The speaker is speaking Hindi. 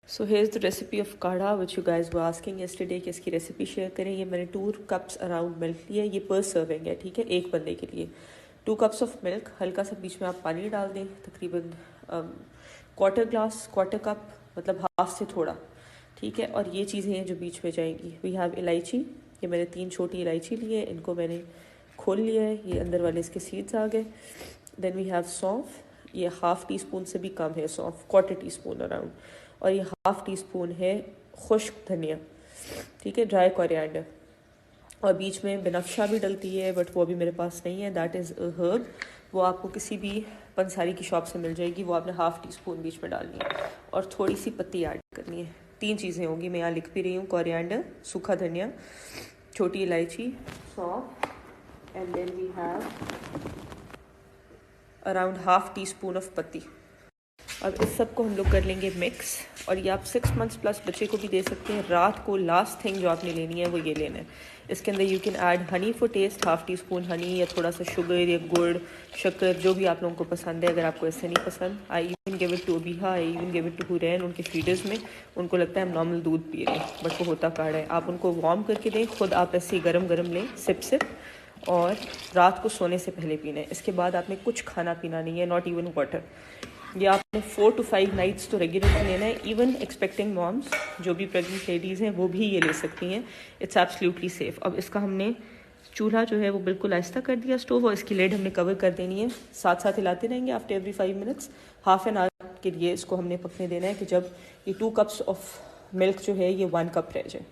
So here's the recipe of kadha which you guys were asking yesterday कि इसकी रेसिपी शेयर करें। ये मैंने 2 कप्स अराउंड मिल्क लिया है। ये पर सर्विंग है, ठीक है, एक बंदे के लिए। 2 कप्स ऑफ मिल्क, हल्का सा बीच में आप पानी डाल दें, तकरीबन क्वार्टर कप, मतलब हाफ से थोड़ा, ठीक है। और ये चीज़ें हैं जो बीच में जाएंगी। वी हैव इलायची, ये मैंने 3 छोटी इलायची ली है, इनको मैंने खोल लिया है, ये अंदर वाले इसके सीड्स आ गए। देन वी हैव सौंफ, ये हाफ़ टी स्पून से भी कम है सौंफ, क्वार्टर टी स्पून अराउंड। और ये हाफ़ टी स्पून है खुश्क धनिया, ठीक है, ड्राई कोरिएंडर। और बीच में बनफशा भी डलती है, बट वो अभी मेरे पास नहीं है, दैट इज़ अ हर्ब। वो आपको किसी भी पंसारी की शॉप से मिल जाएगी, वो आपने हाफ़ टी स्पून बीच में डालनी है। और थोड़ी सी पत्ती ऐड करनी है। 3 चीज़ें होंगी, मैं यहाँ लिख भी रही हूँ, कोरिएंडर, सूखा धनिया, छोटी इलायची, सौंफ, and then we have around half teaspoon of पत्ती। अब इस सब को हम लोग कर लेंगे मिक्स। और ये आप 6 मंथ्स प्लस बच्चे को भी दे सकते हैं। रात को लास्ट थिंग जो आपने लेनी है वो ये लेना है। इसके अंदर you can add honey for taste, half teaspoon honey, या थोड़ा सा शुगर या गुड़, शक्कर, जो भी आप लोगों को पसंद है। अगर आपको ऐसे नहीं पसंद, I even give it to Abiha, I even give it to Hurain. उनके फीडर्स में उनको लगता है हम नॉर्मल दूध पी रहे हैं, बट वो होता काढ़ा है। आप उनको वार्म करके दें, खुद आप ऐसे ही गरम गरम लें, सिप, और रात को सोने से पहले पीना है। इसके बाद आपने कुछ खाना पीना नहीं है, नॉट इवन वाटर। ये आपने 4 to 5 नाइट्स तो रेगुलरली लेना है। इवन एक्सपेक्टिंग मॉम्स, जो भी प्रेग्नेंट लेडीज़ हैं, वो भी ये ले सकती हैं। It's absolutely safe. अब इसका हमने चूल्हा जो है वो बिल्कुल आहिस्ता कर दिया स्टोव, और इसकी लेड हमने कवर कर देनी है। साथ साथ हिलाते रहेंगे after every 5 minutes. Half an hour के लिए इसको हमने पकने देना है, कि जब ये 2 कप्स ऑफ मिल्क जो है ये 1 कप रह जाए।